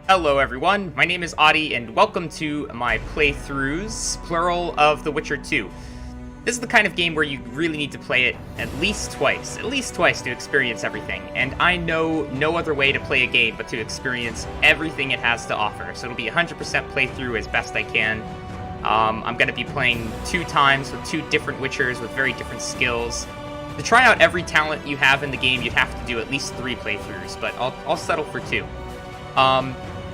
Hello everyone, my name is a.w.t.y and welcome to my playthroughs, plural, of The Witcher 2. This is the kind of game where you really need to play it at least twice to experience everything, and I know no other way to play a game but to experience everything it has to offer, so it'll be 100% playthrough as best I can. I'm going to be playing 2 times with 2 different Witchers with very different skills. To try out every talent you have in the game, you'd have to do at least 3 playthroughs, but I'll settle for 2.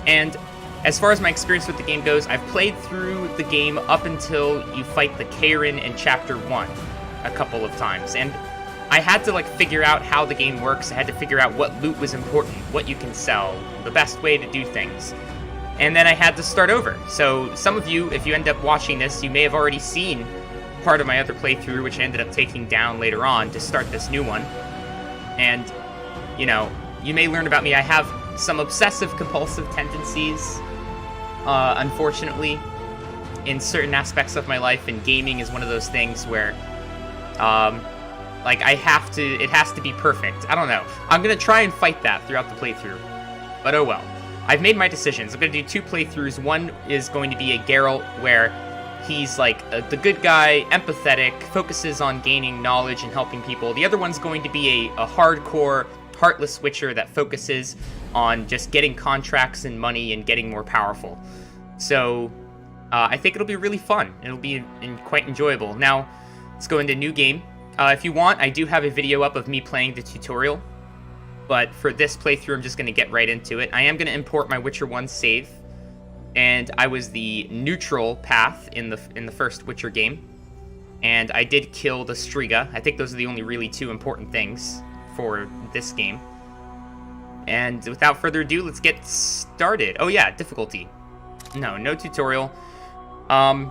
And as far as my experience with the game goes, I've played through the game up until you fight the Karen in Chapter 1 a couple of times, and I had to figure out how the game works. I had to figure out what loot was important, what you can sell, the best way to do things. And then I had to start over. So some of you, if you end up watching this, you may have already seen part of my other playthrough, which I ended up taking down later on to start this new one. And, you may learn about me. I have some obsessive-compulsive tendencies, unfortunately, in certain aspects of my life, and gaming is one of those things where, it has to be perfect. I don't know. I'm gonna try and fight that throughout the playthrough, but oh well. I've made my decisions. I'm gonna do 2 playthroughs. One is going to be a Geralt, where he's the good guy, empathetic, focuses on gaining knowledge and helping people. The other one's going to be a hardcore, heartless Witcher that focuses on just getting contracts and money and getting more powerful. So I think it'll be really fun. It'll be quite enjoyable. Now, let's go into new game. If you want, I do have a video up of me playing the tutorial, but for this playthrough, I'm just going to get right into it. I am going to import my Witcher 1 save, and I was the neutral path in the first Witcher game, and I did kill the Striga. I think those are the only really 2 important things for this game. And without further ado, let's get started. Oh yeah, difficulty. No tutorial. I'm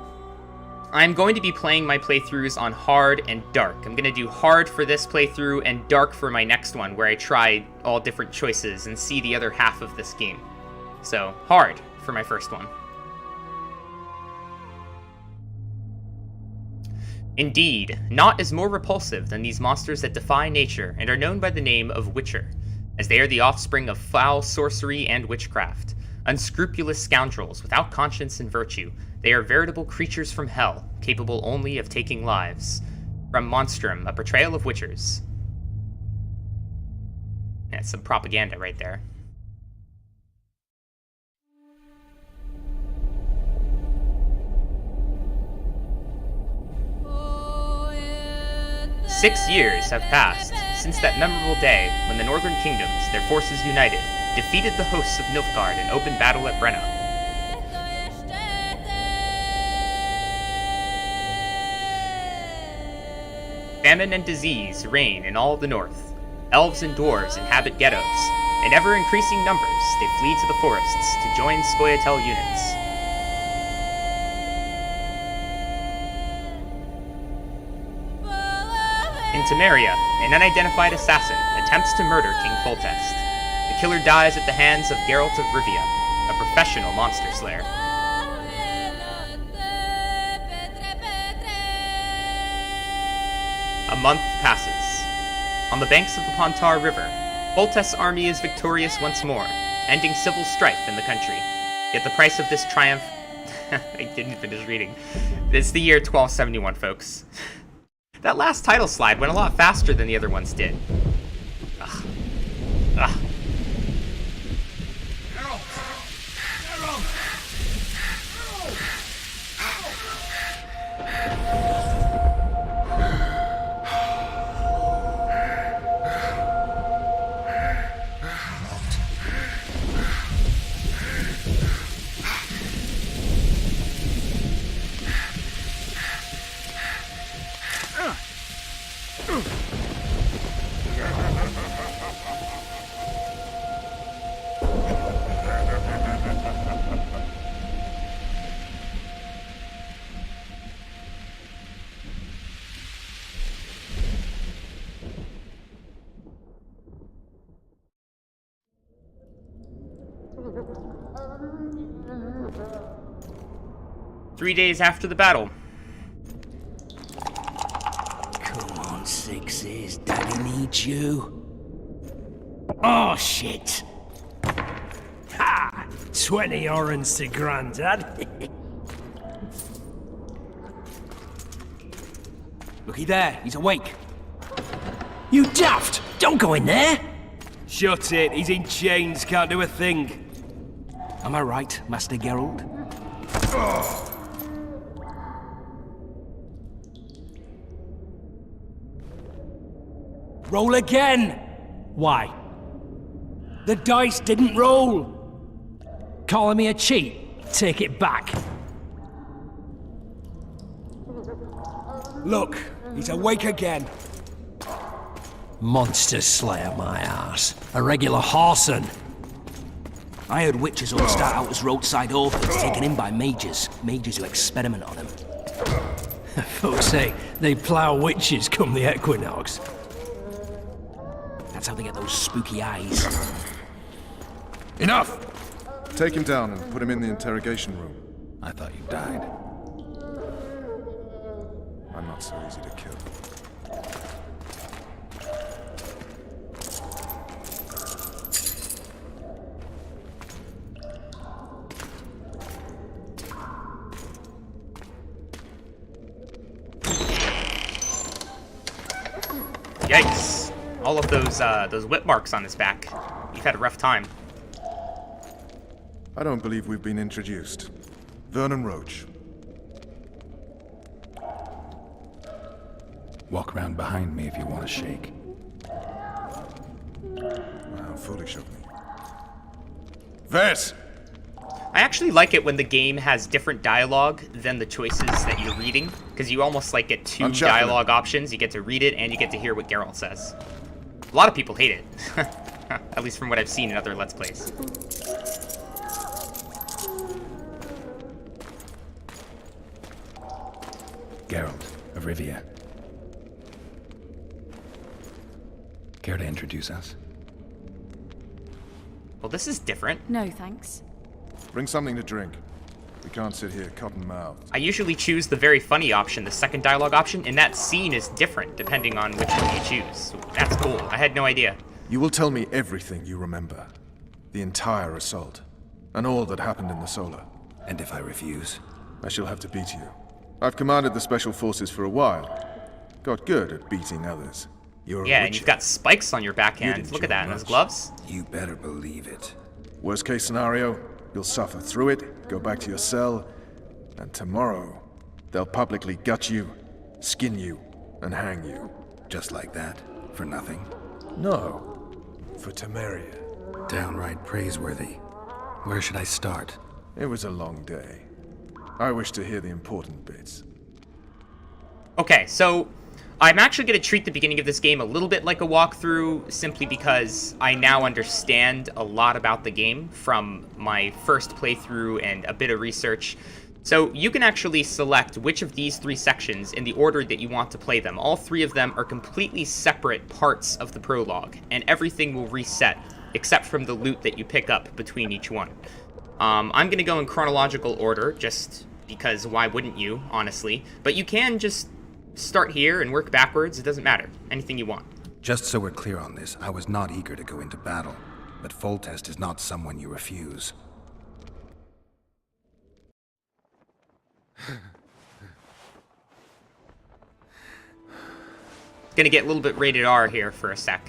going to be playing my playthroughs on hard and dark. I'm going to do hard for this playthrough and dark for my next one, where I try all different choices and see the other half of this game. So, hard for my first one. Indeed, naught is more repulsive than these monsters that defy nature and are known by the name of Witcher, as they are the offspring of foul sorcery and witchcraft. Unscrupulous scoundrels without conscience and virtue, they are veritable creatures from hell, capable only of taking lives. From Monstrum, a portrayal of Witchers. That's some propaganda right there. Six years have passed since that memorable day when the Northern Kingdoms, their forces united, defeated the hosts of Nilfgaard in open battle at Brenna. Famine and disease reign in all the north. Elves and dwarves inhabit ghettos. In ever-increasing numbers, they flee to the forests to join Scoia'tael units. In Temeria, an unidentified assassin attempts to murder King Foltest. The killer dies at the hands of Geralt of Rivia, a professional monster slayer. A month passes. On the banks of the Pontar River, Foltest's army is victorious once more, ending civil strife in the country. Yet the price of this triumph... I didn't finish reading. It's the year 1271, folks. That last title slide went a lot faster than the other ones did. Ugh. Ugh. Three days after the battle. Come on, Sixes. Daddy needs you. Oh, shit. Ha! 20 orens to Grandad. Looky there, he's awake. You daft! Don't go in there! Shut it, he's in chains, can't do a thing. Am I right, Master Geralt? Roll again! Why? The dice didn't roll! Calling me a cheat? Take it back. Look, he's awake again. Monster slayer, my ass. A regular horson. I heard witches all start out as roadside orphans taken in by mages. Mages who experiment on them. Folks say they plough witches come the equinox. That's how they get those spooky eyes. Enough! Take him down and put him in the interrogation room. I thought you died. I'm not so easy to kill. Yikes. All of those whip marks on his back. You've had a rough time. I don't believe we've been introduced. Vernon Roach. Walk around behind me if you want to shake. How foolish of me. Vers! I actually like it when the game has different dialogue than the choices that you're reading, because you almost like get two dialogue options. You get to read it and you get to hear what Geralt says. A lot of people hate it, at least from what I've seen in other Let's Plays. Geralt of Rivia. Care to introduce us? Well, this is different. No, thanks. Bring something to drink. We can't sit here cotton-mouthed. I usually choose the very funny option, the second dialogue option, and that scene is different depending on which one you choose. So that's cool. I had no idea. You will tell me everything you remember. The entire assault. And all that happened in the Solar. And if I refuse? I shall have to beat you. I've commanded the Special Forces for a while. Got good at beating others. You're a Yeah, and witcher. you've got spikes on your backhand. didn't Look at that, join and those much. gloves. You better believe it. Worst case scenario, you'll suffer through it, go back to your cell, and tomorrow, they'll publicly gut you, skin you, and hang you. Just like that? For nothing? No, for Temeria. Downright praiseworthy. Where should I start? It was a long day. I wish to hear the important bits. Okay, so I'm actually going to treat the beginning of this game a little bit like a walkthrough, simply because I now understand a lot about the game from my first playthrough and a bit of research. So you can actually select which of these three sections in the order that you want to play them. All three of them are completely separate parts of the prologue, and everything will reset, except from the loot that you pick up between each one. I'm going to go in chronological order, just because why wouldn't you, honestly? But you can just start here and work backwards. It doesn't matter. Anything you want. Just so we're clear on this, I was not eager to go into battle, but Foltest is not someone you refuse. Gonna get a little bit rated R here for a sec.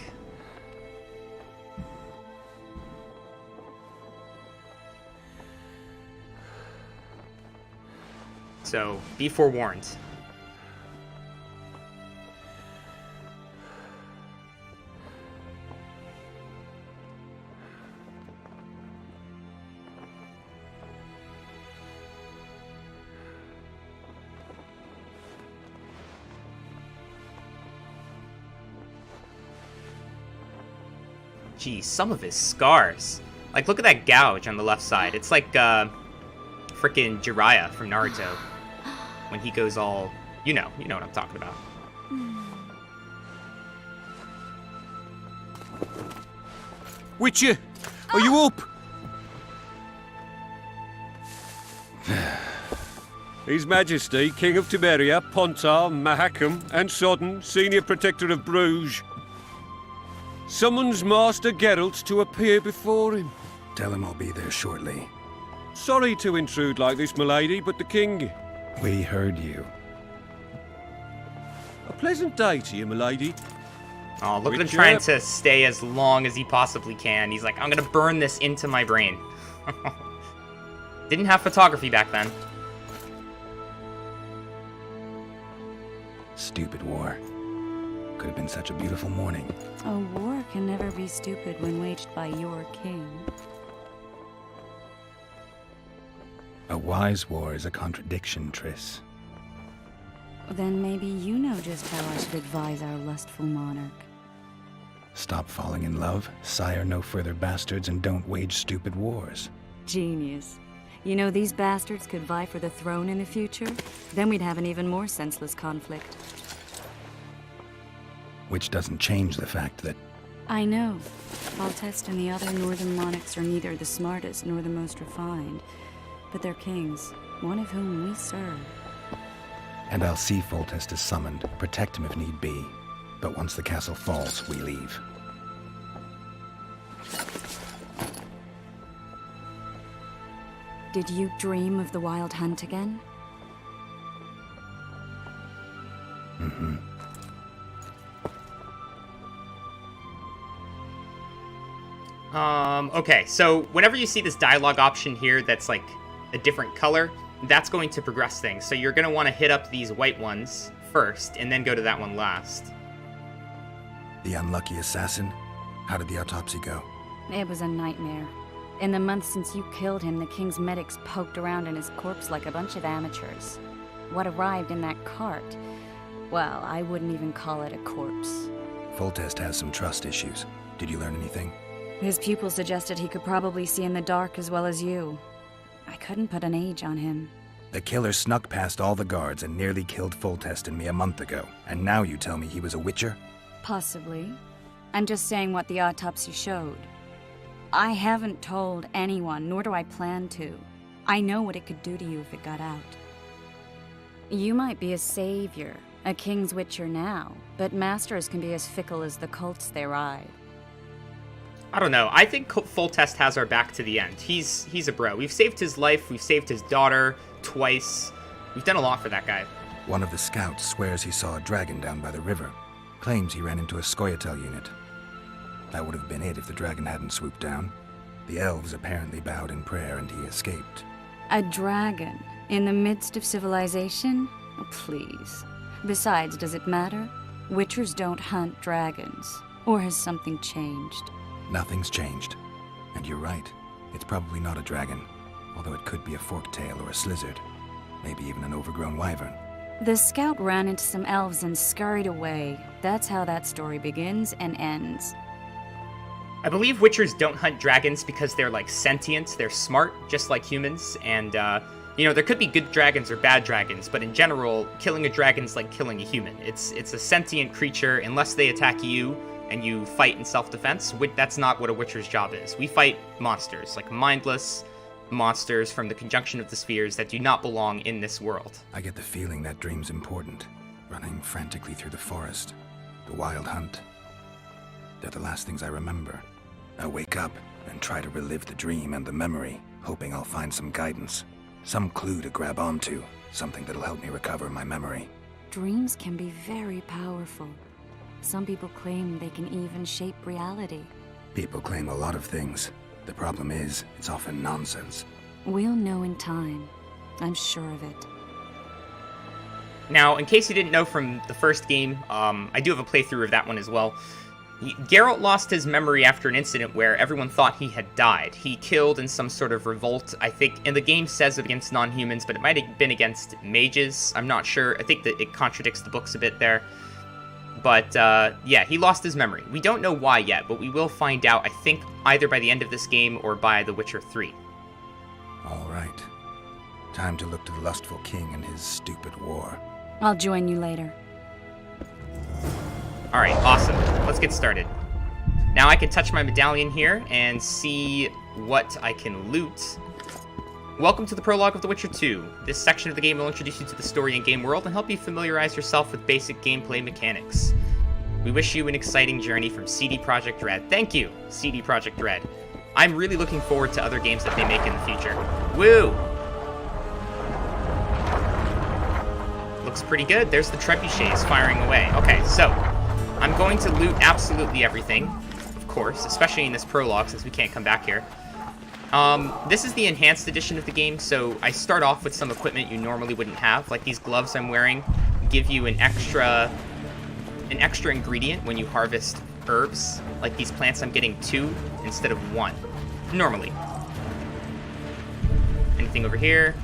So, be forewarned. Geez, some of his scars. Like, look at that gouge on the left side. It's like, frickin' Jiraiya from Naruto. When he goes all... You know what I'm talking about. Witcher, are you up? His Majesty, King of Temeria, Pontar, Mahakam, and Sodden, Senior Protector of Bruges, summons Master Geralt to appear before him. Tell him I'll be there shortly. Sorry to intrude like this, milady, but the king... We heard you. A pleasant day to you, milady. Oh, look at him Witcher. trying to stay as long as he possibly can. He's like, I'm gonna burn this into my brain. Didn't have photography back then. Stupid war. Could have been such a beautiful morning. A war can never be stupid when waged by your king. A wise war is a contradiction, Triss. Then maybe you know just how I should advise our lustful monarch. Stop falling in love, sire no further bastards, and don't wage stupid wars. Genius. You know, these bastards could vie for the throne in the future? Then we'd have an even more senseless conflict. Which doesn't change the fact that... I know. Foltest and the other northern monarchs are neither the smartest nor the most refined, but they're kings, one of whom we serve. And I'll see Foltest is summoned, protect him if need be. But once the castle falls, we leave. Did you dream of the wild hunt again? Mm-hmm. Okay, so whenever you see this dialogue option here that's like a different color, that's going to progress things. So you're going to want to hit up these white ones first, and then go to that one last. The unlucky assassin? How did the autopsy go? It was a nightmare. In the months since you killed him, the king's medics poked around in his corpse like a bunch of amateurs. What arrived in that cart? Well, I wouldn't even call it a corpse. Foltest has some trust issues. Did you learn anything? His pupil suggested he could probably see in the dark as well as you. I couldn't put an age on him. The killer snuck past all the guards and nearly killed Foltest and me a month ago. And now you tell me he was a witcher? Possibly. I'm just saying what the autopsy showed. I haven't told anyone, nor do I plan to. I know what it could do to you if it got out. You might be a savior, a king's witcher now, but masters can be as fickle as the cults they ride. I don't know. I think Foltest has our back to the end. He's a bro. We've saved his life. We've saved his daughter twice. We've done a lot for that guy. One of the scouts swears he saw a dragon down by the river. Claims he ran into a Scoia'tael unit. That would have been it if the dragon hadn't swooped down. The elves apparently bowed in prayer and he escaped. A dragon? In the midst of civilization? Oh, please. Besides, does it matter? Witchers don't hunt dragons. Or has something changed? Nothing's changed. And you're right. It's probably not a dragon. Although it could be a forktail or a slizzard. Maybe even an overgrown wyvern. The scout ran into some elves and scurried away. That's how that story begins and ends. I believe witchers don't hunt dragons because they're like sentient. They're smart, just like humans. And, you know, there could be good dragons or bad dragons, but in general, killing a dragon's like killing a human. It's a sentient creature. Unless they attack you and you fight in self-defense, that's not what a witcher's job is. We fight monsters, like mindless monsters from the conjunction of the spheres that do not belong in this world. I get the feeling that dream's important. Running frantically through the forest. The wild hunt. They're the last things I remember. I wake up and try to relive the dream and the memory, hoping I'll find some guidance. Some clue to grab onto. Something that'll help me recover my memory. Dreams can be very powerful. Some people claim they can even shape reality. People claim a lot of things. The problem is, it's often nonsense. We'll know in time. I'm sure of it. Now, in case you didn't know from the first game, I do have a playthrough of that one as well. Geralt lost his memory after an incident where everyone thought he had died. He killed in some sort of revolt. I think, and the game says against non-humans, but it might have been against mages. I'm not sure. I think that it contradicts the books a bit there. But, yeah, he lost his memory. We don't know why yet, but we will find out, I think, either by the end of this game or by The Witcher 3. All right. Time to look to the lustful king and his stupid war. I'll join you later. Alright, awesome. Let's get started. Now I can touch my medallion here and see what I can loot. Welcome to the prologue of The Witcher 2. This section of the game will introduce you to the story and game world and help you familiarize yourself with basic gameplay mechanics. We wish you an exciting journey from CD Projekt Red. Thank you, CD Projekt Red. I'm really looking forward to other games that they make in the future. Woo! Looks pretty good. There's the trebuchets firing away. Okay, so I'm going to loot absolutely everything, of course, especially in this prologue since we can't come back here. This is the enhanced edition of the game, so I start off with some equipment you normally wouldn't have. Like these gloves I'm wearing give you an extra ingredient when you harvest herbs. Like these plants, I'm getting 2 instead of 1, normally. Anything over here?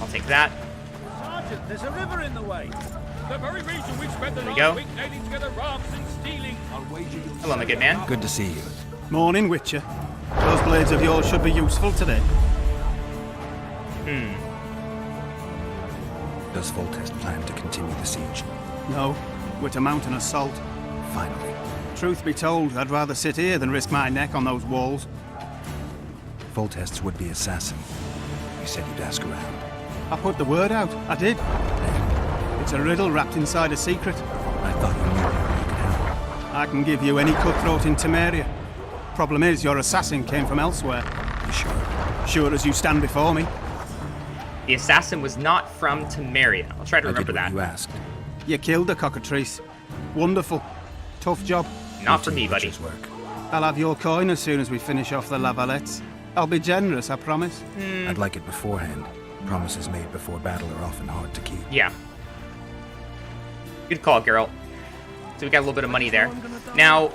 I'll take that. Sergeant, there's a river in the way. The very reason we spent the There we go. last week nailing together rafts and stealing. Hello, my good man. Good to see you. Morning, Witcher. Those blades of yours should be useful today. Does Foltest plan to continue the siege? No, we're to mount an assault. Finally. Truth be told, I'd rather sit here than risk my neck on those walls. Foltest's would-be assassin. You said you'd ask around. I put the word out. I did. It's a riddle wrapped inside a secret. I thought you knew where you could help. I can give you any cutthroat in Temeria. Problem is, your assassin came from elsewhere. You sure? Sure as you stand before me. The assassin was not from Temeria. I'll try to remember I that. did what you asked. You killed a cockatrice. Wonderful. Tough job. Not for me, buddy. Witcher's work. I'll have your coin as soon as we finish off the lavalettes. I'll be generous, I promise. I'd like it beforehand. Promises made before battle are often hard to keep. Yeah. Good call, Geralt. So we got a little bit of money there. Now,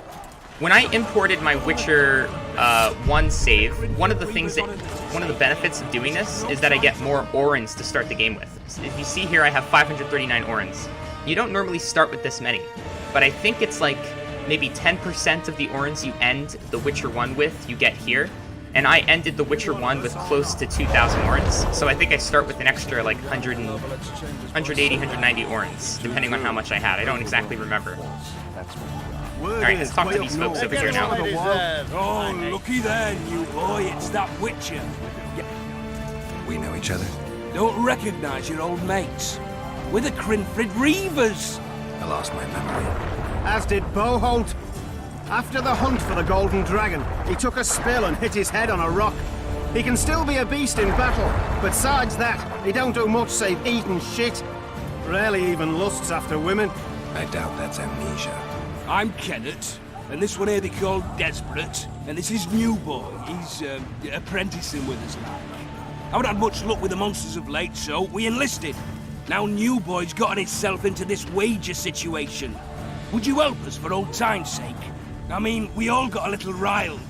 when I imported my Witcher 1 save, one of the benefits of doing this is that I get more orans to start the game with. So if you see here, I have 539 orans. You don't normally start with this many, but I think it's like maybe 10% of the orans you end the Witcher 1 with, you get here. And I ended the Witcher 1 with close to 2,000 orans, so I think I start with an extra like 180, 190 orans, depending on how much I had. I don't exactly remember. Alright, let's talk to these folks over here now. Oh, looky there, new boy. It's that Witcher. We know each other? Don't recognize your old mates. We're the Crinfrid Reavers. I lost my memory. As did Boholt. After the hunt for the Golden Dragon, he took a spill and hit his head on a rock. He can still be a beast in battle, but besides that, he don't do much save eat and shit. Rarely even lusts after women. I doubt that's amnesia. I'm Kenneth, and this one here they call Desperate, and this is New Boy. He's apprenticing with us now. I haven't had much luck with the monsters of late, so we enlisted. Now New Boy's gotten himself into this wager situation. Would you help us for old time's sake? I mean, we all got a little riled.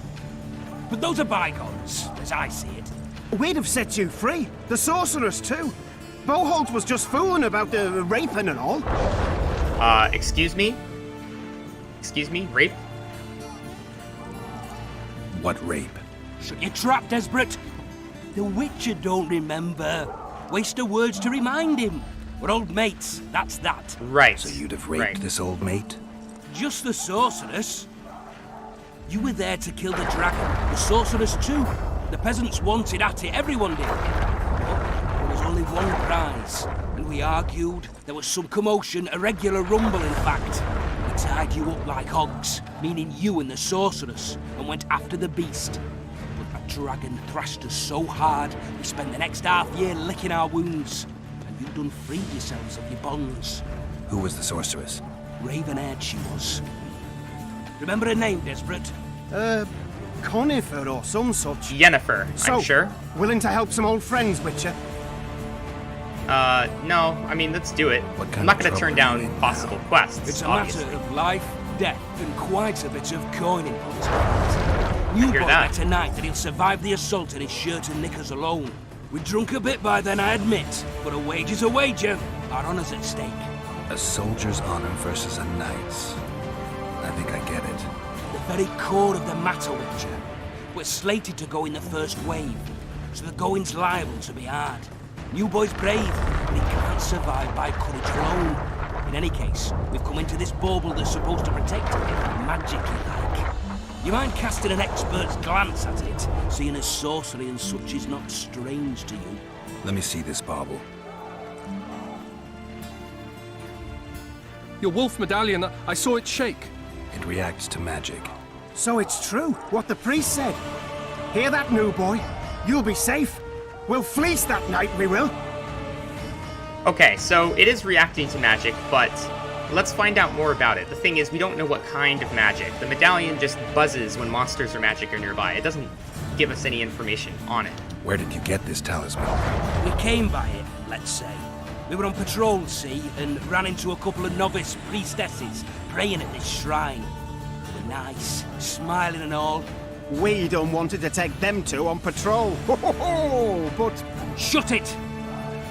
But those are bygones, as I see it. We'd have set you free. The sorceress, too. Boholt was just fooling about the raping and all. Excuse me? Excuse me? Rape? What rape? Shut your trap, Desperate. The Witcher don't remember. Waste of words to remind him. We're old mates, that's that. Right. So you'd have raped this old mate? Just the sorceress. You were there to kill the dragon, the sorceress too. The peasants wanted at it, everyone did. But there was only one prize, and we argued. There was some commotion, a regular rumble in fact. We tied you up like hogs, meaning you and the sorceress, and went after the beast. But that dragon thrashed us so hard, we spent the next half year licking our wounds. And you done freed yourselves of your bonds. Who was the sorceress? Raven-haired she was. Remember her name, Desperate? Conifer or some such. Yennefer, So, I'm sure. willing to help some old friends, Witcher? No. I mean, let's do it. What kind I'm not of going to turn trouble are you down in possible now? quests, It's a obviously. matter of life, death, and quite a bit of coin involved. New hear boy that. bet tonight that he'll survive the assault in his shirt and knickers alone. We drunk a bit by then, I admit, but a wager's a wager. Our honour's at stake. A soldier's honor versus a knight's. I think I get it. The very core of the matter, Witcher. We're slated to go in the first wave, so the going's liable to be hard. New boy's brave, but he can't survive by courage alone. In any case, we've come into this bauble that's supposed to protect him, magically like. You mind casting an expert's glance at it, seeing as sorcery and such is not strange to you? Let me see this bauble. Your wolf medallion, I saw it shake. It reacts to magic. So it's true, what the priest said. Hear that, new boy? You'll be safe. We'll fleece that night, we will. Okay, so it is reacting to magic, but let's find out more about it. The thing is, we don't know what kind of magic. The medallion just buzzes when monsters or magic are nearby. It doesn't give us any information on it. Where did you get this talisman? We came by it, let's say. We were on patrol, see, and ran into a couple of novice priestesses praying at this shrine. They were nice, smiling and all. We done wanted to take them two on patrol. Ho, ho, ho, but Shut it!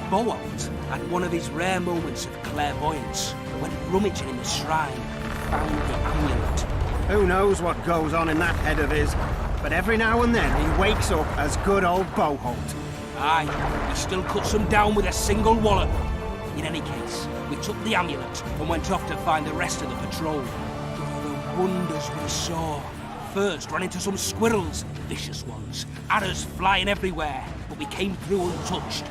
Bowolt had one of his rare moments of clairvoyance. Went rummaging in the shrine and found the amulet. who knows what goes on in that head of his. But every now and then he wakes up as good old Boholt. Aye, he still cuts them down with a single wallop. In any case, we took the amulet and went off to find the rest of the patrol. Oh, the wonders we saw. First, ran into some squirrels, vicious ones, arrows flying everywhere, but we came through untouched.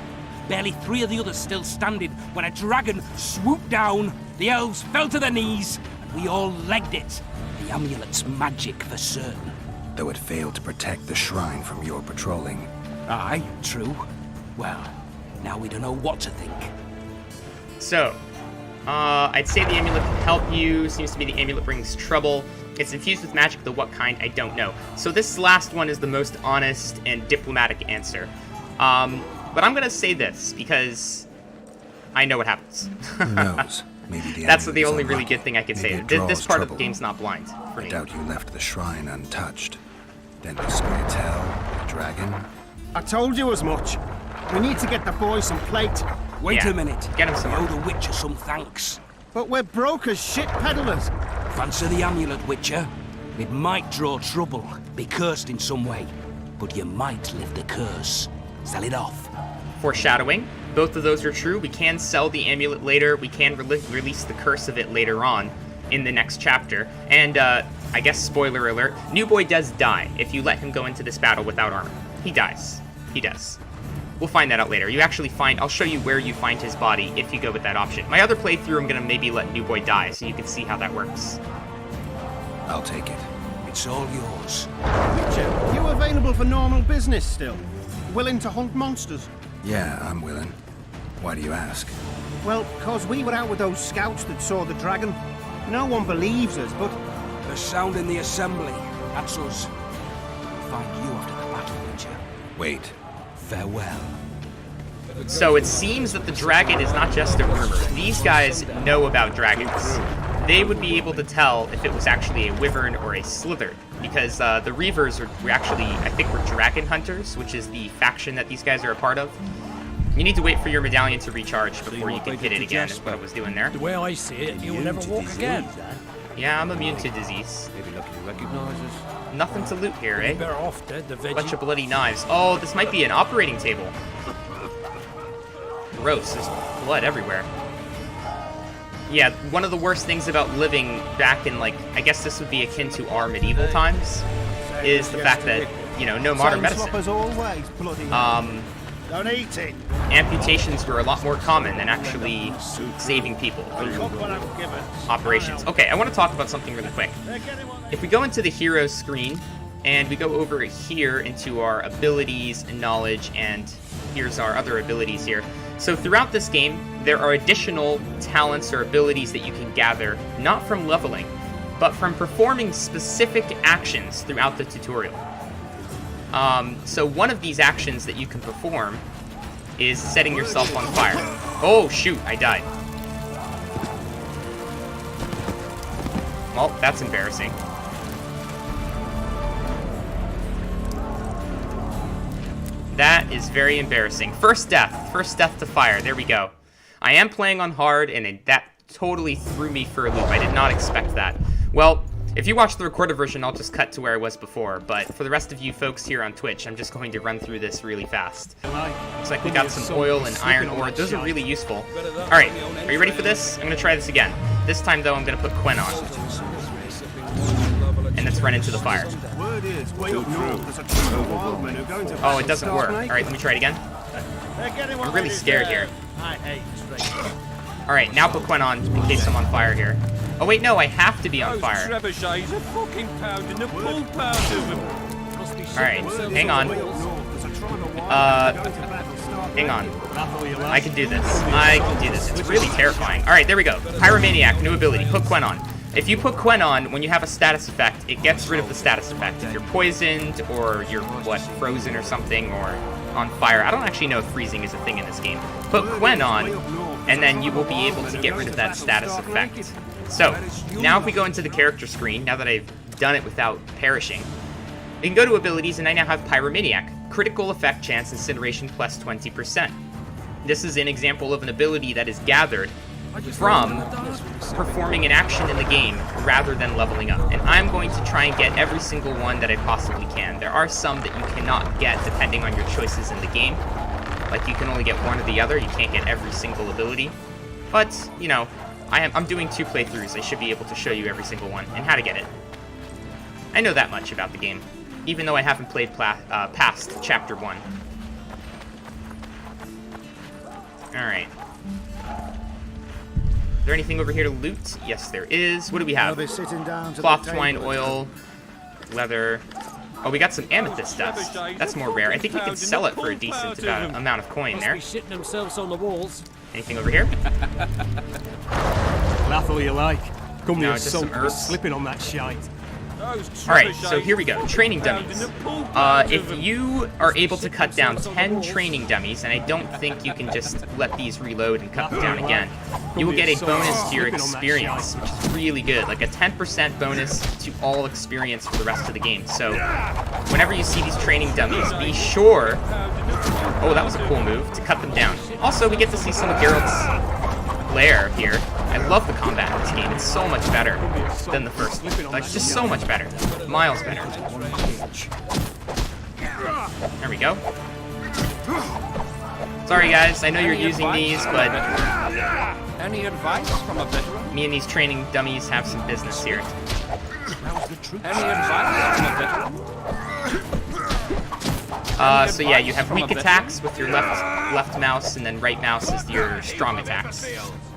Barely 3 of the others still standing when a dragon swooped down, the elves fell to their knees, and we all legged it. The amulet's magic for certain. Though it failed to protect the shrine from your patrolling. Aye, true. Well, now we don't know what to think. So, I'd say the amulet can help you. Seems to be the amulet brings trouble. It's infused with magic, though what kind, I don't know. So this last one is the most honest and diplomatic answer. But I'm gonna say this, because I know what happens. Who knows? Maybe the That's amulet the is only really unlucky. good thing I can Maybe say. it This draws part of the trouble. game's not blind for I me. doubt you left the shrine untouched. Then the Squirtle, the dragon. I told you as much. We need to get the boy some plate. Wait Yeah, a minute. get him some We owe more. the Witcher some thanks. But we're broke as shit peddlers. Fancy the amulet, Witcher. It might draw trouble, be cursed in some way, but you might lift the curse. Sell it off. Foreshadowing. Both of those are true. We can sell the amulet later. We can release the curse of it later on in the next chapter. And, I guess spoiler alert, New Boy does die if you let him go into this battle without armor. He dies. He does. We'll find that out later. You actually I'll show you where you find his body if you go with that option. My other playthrough, I'm gonna maybe let New Boy die so you can see how that works. I'll take it. It's all yours. Witcher, you available for normal business still? Willing to hunt monsters? Yeah, I'm willing. Why do you ask? Well, 'cause we were out with those scouts that saw the dragon. No one believes us, but The sound in the assembly. That's us. We'll find you after the battle, Witcher. Wait. Farewell. So it seems that the dragon is not just a rumor. These guys know about dragons. They would be able to tell if it was actually a wyvern or a slither, because the Reavers were actually, I think, were dragon hunters, which is the faction that these guys are a part of. You need to wait for your medallion to recharge before you can hit it again, is what I was doing there. The way I see it, you'll never walk again. Yeah, I'm immune to disease. Maybe lucky to recognize us. Nothing to loot here, eh? Better off dead, the veggie. Bunch of bloody knives. Oh, this might be an operating table. Gross, there's blood everywhere. Yeah, one of the worst things about living back in, like, I guess this would be akin to our medieval times, is the fact that, you know, no modern same swap medicine. as always, bloody. Don't eat it. Amputations were a lot more common than actually saving people through operations. Okay, I want to talk about something really quick. If we go into the heroes screen, and we go over here into our abilities and knowledge, and here's our other abilities here. So throughout this game, there are additional talents or abilities that you can gather, not from leveling, but from performing specific actions throughout the tutorial. So one of these actions that you can perform is setting yourself on fire. Oh shoot, I died. Well, that's embarrassing. That is very embarrassing. First death to fire, there we go. I am playing on hard, and that totally threw me for a loop. I did not expect that. Well, if you watch the recorded version, I'll just cut to where I was before, but for the rest of you folks here on Twitch, I'm just going to run through this really fast. Looks like we got some oil and iron ore. Those are really useful. Alright, are you ready for this? I'm going to try this again. This time, though, I'm going to put Quen on. And let's run into the fire. Word is, way up north, there's a team of wildmen who are going to Oh, it doesn't work. Alright, let me try it again. I'm really scared here. Alright, now put Quen on in case I'm on fire here. Oh wait, no, I have to be on Those fire. trebuchets are fucking pounding the pool pound of them. Alright, hang on. Hang on. I can do this. I can do this. It's really terrifying. Alright, there we go. Pyromaniac, new ability. Put Quen on. If you put Quen on, when you have a status effect, it gets rid of the status effect. If you're poisoned, or you're, frozen or something, or on fire. I don't actually know if freezing is a thing in this game. Put Quen on, and then you will be able to get rid of that status effect. So, now if we go into the character screen, now that I've done it without perishing, we can go to abilities, and I now have Pyromaniac. Critical effect chance incineration plus 20%. This is an example of an ability that is gathered from performing an action in the game rather than leveling up. And I'm going to try and get every single one that I possibly can. There are some that you cannot get depending on your choices in the game. Like you can only get one or the other, you can't get every single ability. But, you know, I'm doing 2 playthroughs. I should be able to show you every single one and how to get it. I know that much about the game, even though I haven't played past Chapter 1. Alright. Is there anything over here to loot? Yes, there is. What do we have? Cloth, twine, oil, leather. Oh, we got some amethyst dust. That's more rare. I think we can sell it for a decent amount of coin there. Shitting themselves on the walls. Anything over here? Laugh all you like. Come No, here, just some herbs. slipping on that shite. Alright, so here we go. Training dummies. If you are able to cut down 10 training dummies, and I don't think you can just let these reload and cut them down again, you will get a bonus to your experience, which is really good. Like a 10% bonus to all experience for the rest of the game. So, whenever you see these training dummies, be sure... Oh, that was a cool move, to cut them down. Also, we get to see some of Geralt's lair here. I love the combat in this game. It's so much better than the first one. Like, just so much better. Miles better. There we go. Sorry, guys. I know you're using these, but... Any advice from a veteran? Me and these training dummies have some business here. Any advice from a veteran? So yeah, you have weak attacks with your left mouse, and then right mouse is your strong attacks.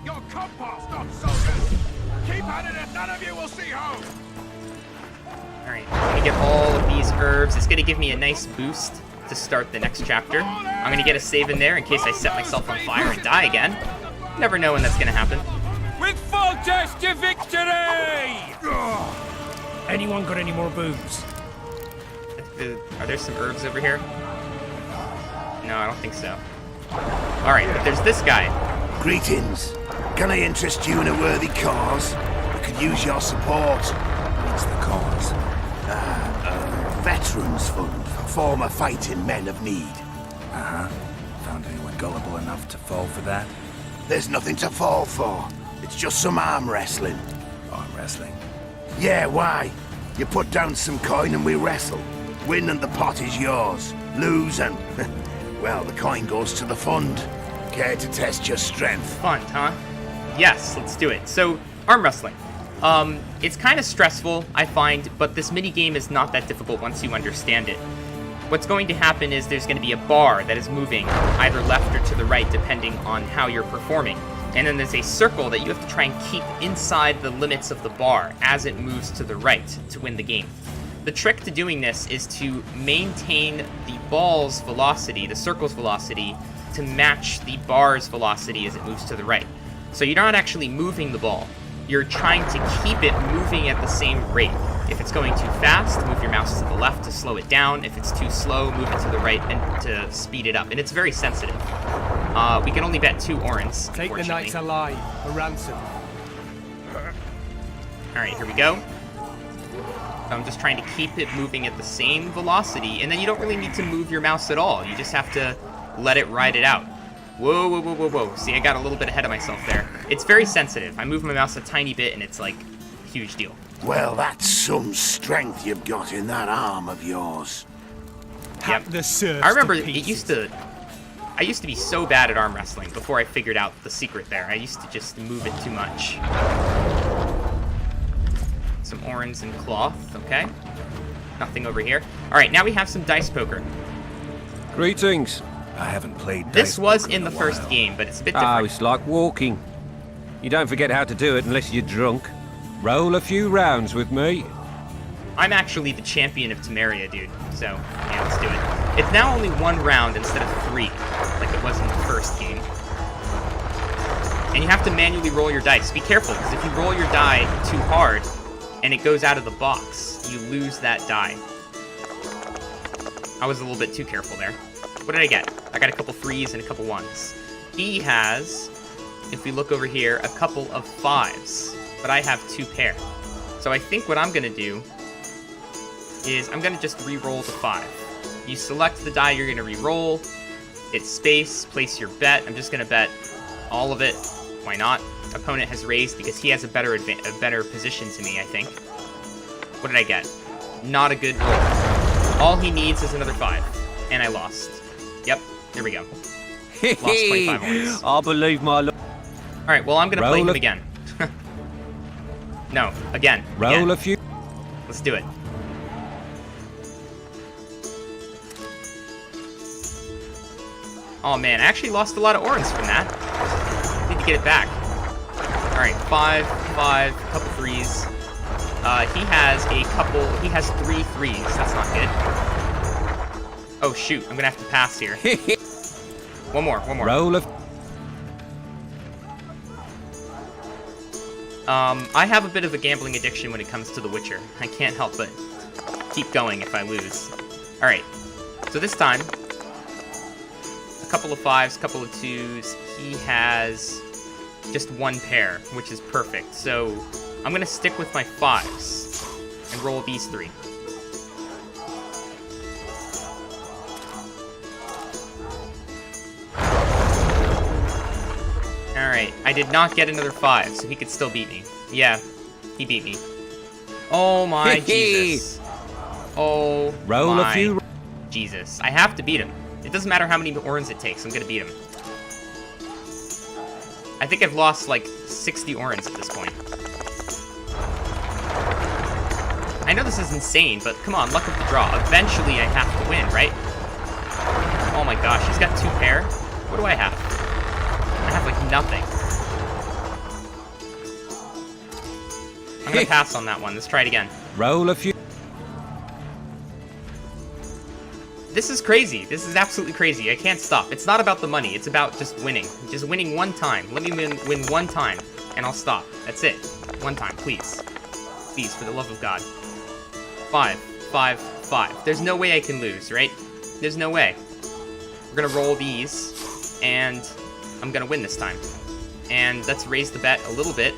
Your compass not so good. Keep at it if none of you will see home. Alright, I'm gonna get all of these herbs. It's gonna give me a nice boost to start the next chapter. I'm gonna get a save in there in case I set myself on fire and die again. Never know when that's gonna happen. With full test to victory! Anyone got any more booze? Are there some herbs over here? No, I don't think so. Alright, but there's this guy. Greetings. Can I interest you in a worthy cause? I could use your support. What's the cause? Veterans Fund for former fighting men of need. Uh-huh. Found anyone gullible enough to fall for that? There's nothing to fall for. It's just some arm wrestling. Arm wrestling? Yeah, why? You put down some coin and we wrestle. Win and the pot is yours. Lose and... well, the coin goes to the fund. Care to test your strength? Fun, huh? Yes, let's do it. So, arm wrestling. It's kind of stressful, I find, but this mini-game is not that difficult once you understand it. What's going to happen is there's going to be a bar that is moving either left or to the right, depending on how you're performing. And then there's a circle that you have to try and keep inside the limits of the bar as it moves to the right to win the game. The trick to doing this is to maintain the ball's velocity, the circle's velocity, to match the bar's velocity as it moves to the right. So you're not actually moving the ball. You're trying to keep it moving at the same rate. If it's going too fast, move your mouse to the left to slow it down. If it's too slow, move it to the right and to speed it up. And it's very sensitive. We can only bet 2 orens, Take the knights alive, a ransom. Alright, here we go. I'm just trying to keep it moving at the same velocity, and then you don't really need to move your mouse at all. You just have to let it ride it out. Whoa, whoa, whoa, whoa, whoa. See, I got a little bit ahead of myself there. It's very sensitive. I move my mouse a tiny bit, and it's like a huge deal. Well, that's some strength you've got in that arm of yours. Hack the serfs I remember to I used to be so bad at arm wrestling before I figured out the secret there. I used to just move it too much. Some orens and cloth, okay. Nothing over here. Alright, now we have some dice poker. Greetings. I haven't played This dice was poker in the a first while. game, but it's a bit different. It's like walking. You don't forget how to do it unless you're drunk. Roll a few rounds with me. I'm actually the champion of Temeria, dude. So, yeah, let's do it. It's now only 1 round instead of 3, like it was in the first game. And you have to manually roll your dice. Be careful, because if you roll your die too hard and it goes out of the box, you lose that die. I was a little bit too careful there. What did I get? I got a couple 3s and a couple 1s. He has, if we look over here, a couple of 5s, but I have 2 pair. So I think what I'm going to do is I'm going to just re-roll the 5. You select the die you're going to re-roll, hit space, place your bet. I'm just going to bet all of it. Why not? Opponent has raised because he has a better position to me, I think. What did I get? Not a good roll. All he needs is another 5, and I lost. Yep, there we go. Lost 25 points. I believe my luck. All right, well, I'm going to play him again. No, again. Roll a few. Let's do it. Oh man, I actually lost a lot of orange from that. Need to get it back. All right, 5, 5, a couple 3s. He has 3 3s. That's not good. Oh shoot, I'm gonna have to pass here. One more. Roll a. I have a bit of a gambling addiction when it comes to The Witcher. I can't help but keep going if I lose. All right, so this time, a couple of 5s, couple of 2s. He has just 1 pair, which is perfect. So I'm gonna stick with my 5s and roll these 3. Alright, I did not get another 5, so he could still beat me. Yeah, he beat me. Oh my Jesus. Oh Roll my a few. Jesus. I have to beat him. It doesn't matter how many orange it takes, I'm gonna beat him. I think I've lost like 60 orange at this point. I know this is insane, but come on, luck of the draw. Eventually I have to win, right? Oh my gosh, he's got 2 pair? What do I have? I have like nothing. I'm gonna pass on that one. Let's try it again. Roll a few. This is crazy. This is absolutely crazy. I can't stop. It's not about the money. It's about just winning. Just winning 1 time. Let me win 1 time, and I'll stop. That's it. 1 time, please. Please, for the love of God. 5, 5, 5. There's no way I can lose, right? There's no way. We're gonna roll these, and I'm gonna win this time. And let's raise the bet a little bit.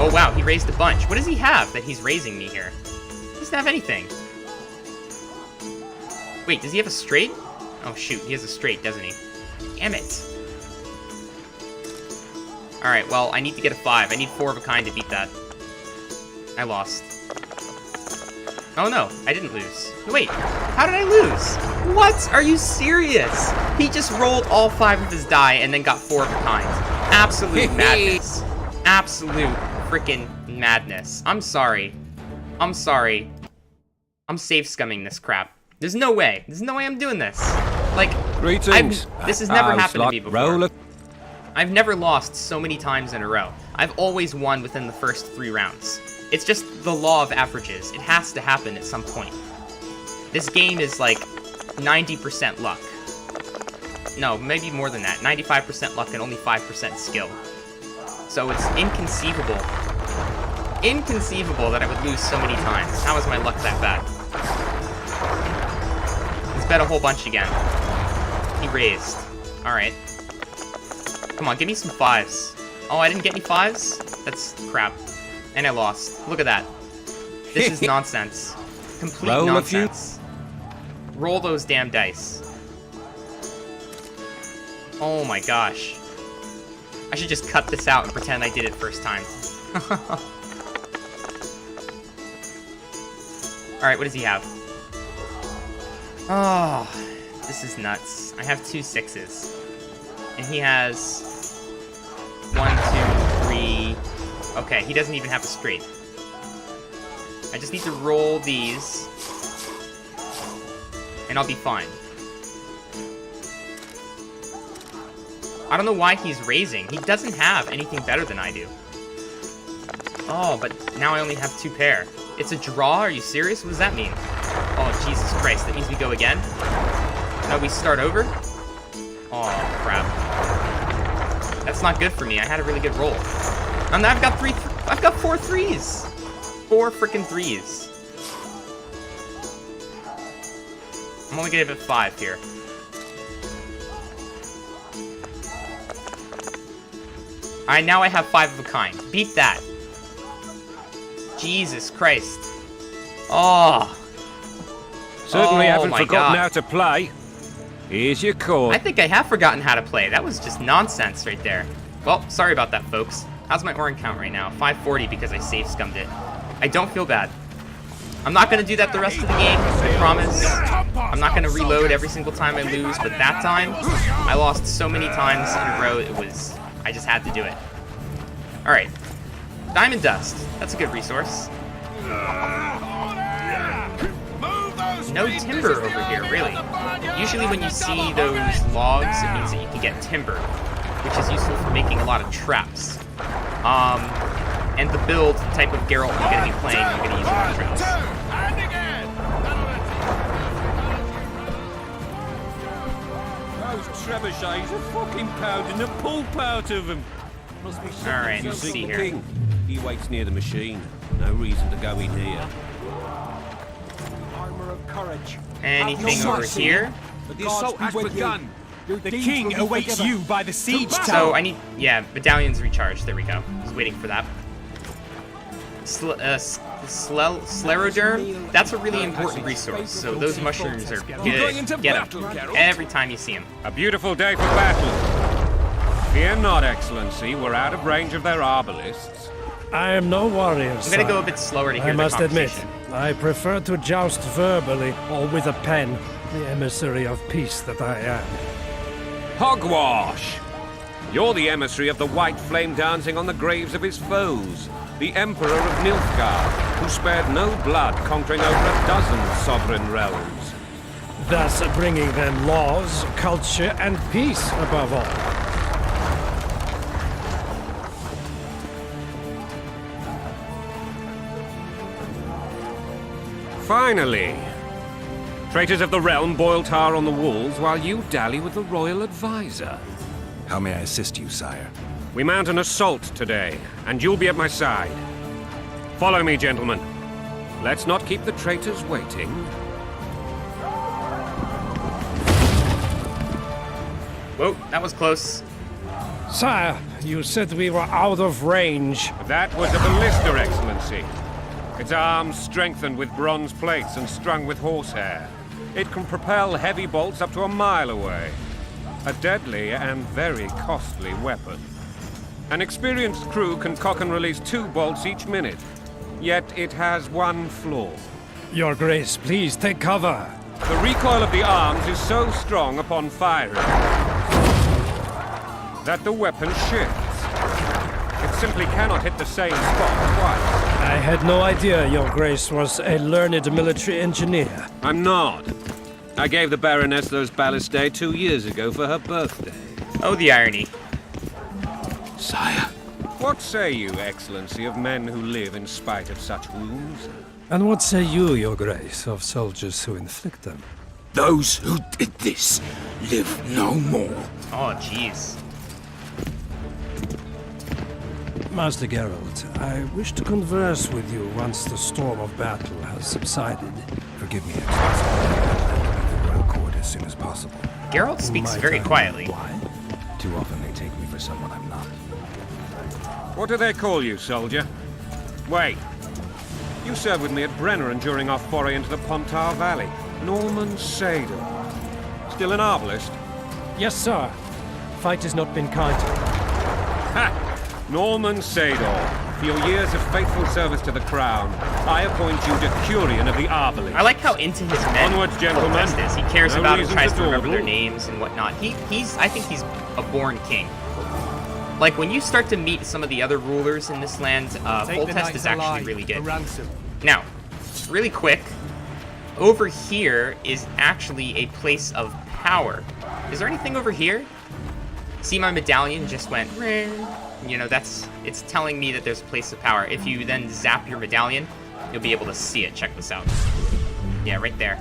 Oh wow, he raised a bunch. What does he have that he's raising me here? He doesn't have anything. Wait, does he have a straight? Oh shoot, he has a straight, doesn't he? Damn it. Alright, well, I need to get a 5. I need 4 of a kind to beat that. I lost. Oh no, I didn't lose. Wait, how did I lose? What? Are you serious? He just rolled all 5 of his die and then got 4 of a kind. Absolute madness. Absolute freaking madness. I'm sorry. I'm sorry. I'm safe scumming this crap. There's no way. There's no way I'm doing this. Like, this has never happened to me before. I've never lost so many times in a row. I've always won within the first 3 rounds. It's just the law of averages. It has to happen at some point. This game is like 90% luck. No, maybe more than that. 95% luck and only 5% skill. So it's inconceivable. Inconceivable that I would lose so many times. How is my luck that bad? Let's bet a whole bunch again. He raised. Alright. Come on, give me some 5s. Oh, I didn't get any 5s? That's crap. And I lost. Look at that. This is nonsense. Complete nonsense. Roll those damn dice. Oh my gosh. I should just cut this out and pretend I did it first time. Alright, what does he have? Oh, this is nuts. I have 2 6s. And he has 1, 2, 3. Okay, he doesn't even have a straight. I just need to roll these, and I'll be fine. I don't know why he's raising. He doesn't have anything better than I do. Oh, but now I only have 2 pair. It's a draw? Are you serious? What does that mean? Oh, Jesus Christ. That means we go again? No, we start over? Oh, crap. That's not good for me. I had a really good roll. And I've got 4 threes. 4 freaking threes. I'm only gonna give it 5 here. Alright, now I have 5 of a kind. Beat that. Jesus Christ. Oh. Certainly haven't my forgotten God. how to play. Here's your cord. I think I have forgotten how to play. That was just nonsense right there. Well, sorry about that, folks. How's my orange count right now? 540 because I save scummed it. I don't feel bad. I'm not going to do that the rest of the game, I promise. I'm not going to reload every single time I lose, but that time, I lost so many times in a row, I just had to do it. Alright. Diamond Dust. That's a good resource. No timber over here, really. Usually when you see those logs, it means that you can get timber, which is useful for making a lot of traps. And the build type of Geralt I'm going to be playing, I'm going to use more traps. Those trebuchets are fucking pounding the pulp out of them. Alright, let's see here. King. He waits near the machine. No reason to go in here. Armor of courage. Anything over here? The assault has begun. The king awaits you by the siege tower. So I need, yeah, medallions recharged. There we go. I was waiting for that. Scleroderm, that's a really important resource. So those mushrooms are good. Get them every time you see them. A beautiful day for battle. Fear not, Excellency. We're out of range of their arbalists. I am no warrior, I'm gonna go a bit slower to hear I the must admit, conversation. I prefer to joust verbally or with a pen, the emissary of peace that I am. Hogwash! You're the emissary of the white flame dancing on the graves of his foes, the Emperor of Nilfgaard, who spared no blood conquering over a dozen sovereign realms. Thus bringing them laws, culture, and peace above all. Finally! Traitors of the realm boil tar on the walls while you dally with the royal advisor. How may I assist you, sire? We mount an assault today, and you'll be at my side. Follow me, gentlemen. Let's not keep the traitors waiting. Whoa, that was close. Sire, you said we were out of range. That was a ballista, Excellency. Its arms strengthened with bronze plates and strung with horsehair. It can propel heavy bolts up to a mile away. A deadly and very costly weapon. An experienced crew can cock and release 2 bolts each minute. Yet it has one flaw. Your Grace, please take cover. The recoil of the arms is so strong upon firing that the weapon shifts. It simply cannot hit the same spot twice. I had no idea Your Grace was a learned military engineer. I'm not. I gave the Baroness those ballistae 2 years ago for her birthday. Oh, the irony. Sire. What say you, Excellency, of men who live in spite of such wounds? And what say you, Your Grace, of soldiers who inflict them? Those who did this live no more. Oh, jeez. Master Geralt, I wish to converse with you once the storm of battle has subsided. Forgive me, Excellency. I'll leave the royal court as soon as possible. Geralt speaks Might very I know quietly. Why? Too often they take me for someone I'm not. What do they call you, soldier? Wait. You served with me at Brenner during our foray into the Pontar Valley. Norman Sador. Still an arbalist? Yes, sir. Fight has not been kind. Ha! Norman Sador. For your years of faithful service to the crown, I appoint you Decurion of the Arbalist. I like how into his men Onwards, gentlemen. Foltest is. He cares No about them, reason tries to to remember their dawdle. names and whatnot. I think he's a born king. Like, when you start to meet some of the other rulers in this land, Foltest is actually really good. Now, really quick, over here is actually a place of power. Is there anything over here? See, my medallion just went... You know, it's telling me that there's a place of power. If you then zap your medallion, you'll be able to see it. Check this out. Yeah, right there.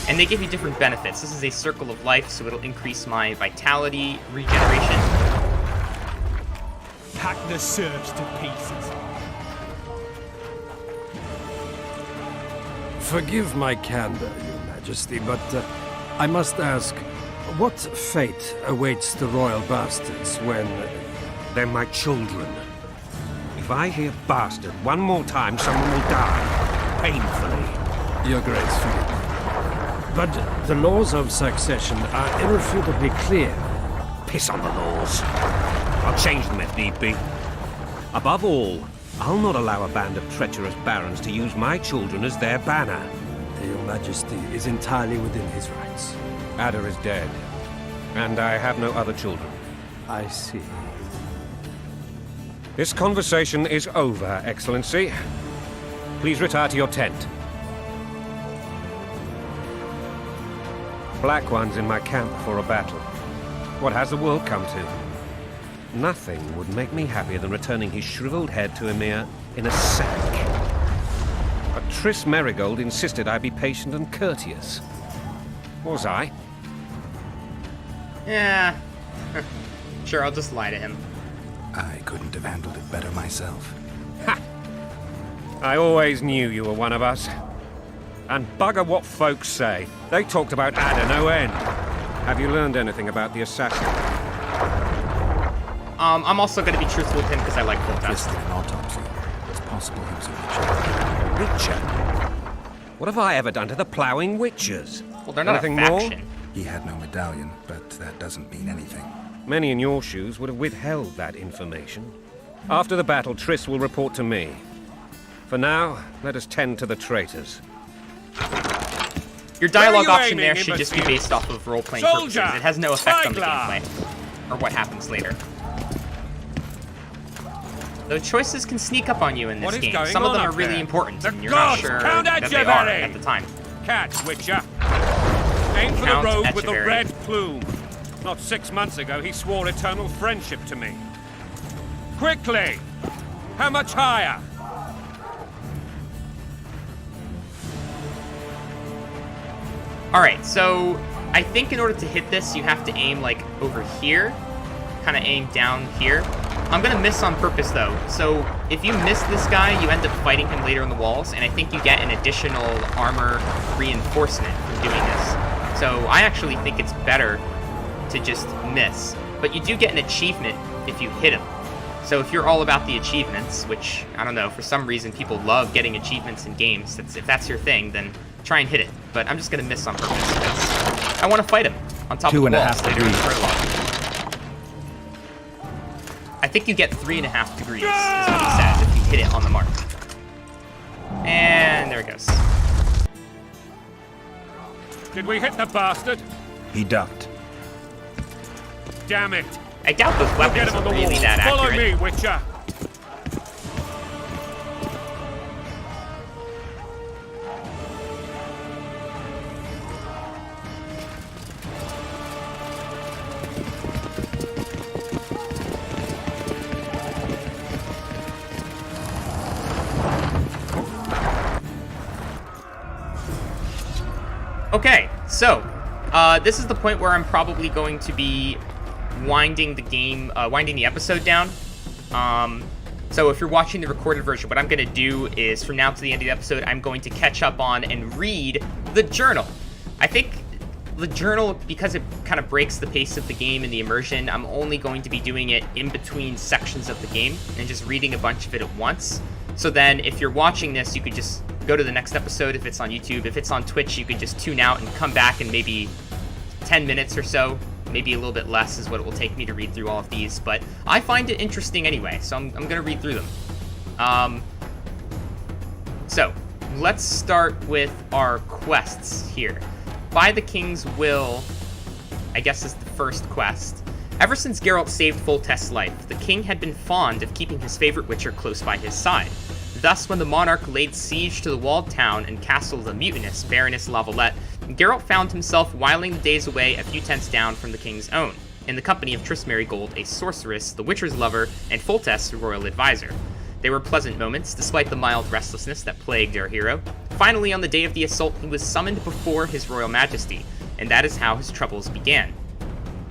And they give you different benefits. This is a circle of life, so it'll increase my vitality, regeneration. Hack the serfs to pieces. Forgive my candor, Your Majesty, but I must ask, what fate awaits the royal bastards when... They're my children. If I hear bastard one more time, someone will die. Painfully. Your Grace, forgive me. But the laws of succession are irrefutably clear. Piss on the laws. I'll change them if need be. Above all, I'll not allow a band of treacherous barons to use my children as their banner. Your Majesty is entirely within his rights. Ada is dead, and I have no other children. I see. This conversation is over, Excellency. Please retire to your tent. Black One's in my camp for a battle. What has the world come to? Nothing would make me happier than returning his shriveled head to Emir in a sack. But Triss Merigold insisted I be patient and courteous. Was I? Yeah. Sure, I'll just lie to him. I couldn't have handled it better myself. Ha! I always knew you were one of us. And bugger what folks say. They talked about Ada no end. Have you learned anything about the assassin? I'm also going to be truthful with him because I like full This test. did an autopsy. It's possible he was a witcher. Witcher? What have I ever done to the ploughing witchers? Well, they're not Anything a more? faction. He had no medallion, but that doesn't mean anything. Many in your shoes would have withheld that information. After the battle, Triss will report to me. For now, let us tend to the traitors. Your dialogue Where are you option there aiming, should just be imbecile? based off of role-playing Soldier! purposes. It has no effect on the Spyglass! gameplay, or what happens later. Though choices can sneak up on you in What this is game. going Some of them on are up really there? important, The and you're not gods! sure Count that they are Echeverry! at the time. Catch, Witcher. Aim for the Count rogue with the Echeverry. red plume. Not 6 months ago, he swore eternal friendship to me. Quickly! How much higher? Alright, so I think in order to hit this, you have to aim, like, over here. Kind of aim down here. I'm going to miss on purpose, though. So if you miss this guy, you end up fighting him later in the walls, and I think you get an additional armor reinforcement from doing this. So I actually think it's better to just miss. But you do get an achievement if you hit him. So if you're all about the achievements, which, I don't know, for some reason people love getting achievements in games, if that's your thing, then try and hit it. But I'm just going to miss on purpose because I want to fight him on top of the walls later in the prologue. I think you get 3.5 degrees, is what he says, if you hit it on the mark. And there it goes. Did we hit the bastard? He ducked. Damn it! I doubt those We'll get weapons him on are the really wall. that Follow accurate. me, Witcher! Okay, so this is the point where I'm probably going to be winding the episode down. So if you're watching the recorded version, what I'm going to do is from now to the end of the episode, I'm going to catch up on and read the journal. I think the journal, because it kind of breaks the pace of the game and the immersion, I'm only going to be doing it in between sections of the game and just reading a bunch of it at once. So then if you're watching this, you could just go to the next episode if it's on YouTube. If it's on Twitch, you could just tune out and come back in maybe 10 minutes or so. Maybe a little bit less is what it will take me to read through all of these. But I find it interesting anyway, so I'm going to read through them. So let's start with our quests here. By the King's Will, I guess, is the first quest. Ever since Geralt saved Foltest's life, the king had been fond of keeping his favorite witcher close by his side. Thus, when the monarch laid siege to the walled town and castle of the mutinous Baroness Lavalette, Geralt found himself whiling the days away a few tents down from the king's own. in the company of Triss Merigold, a sorceress, the Witcher's lover, and Foltest's royal advisor. They were pleasant moments, despite the mild restlessness that plagued our hero. Finally, on the day of the assault, he was summoned before his royal majesty, and that is how his troubles began.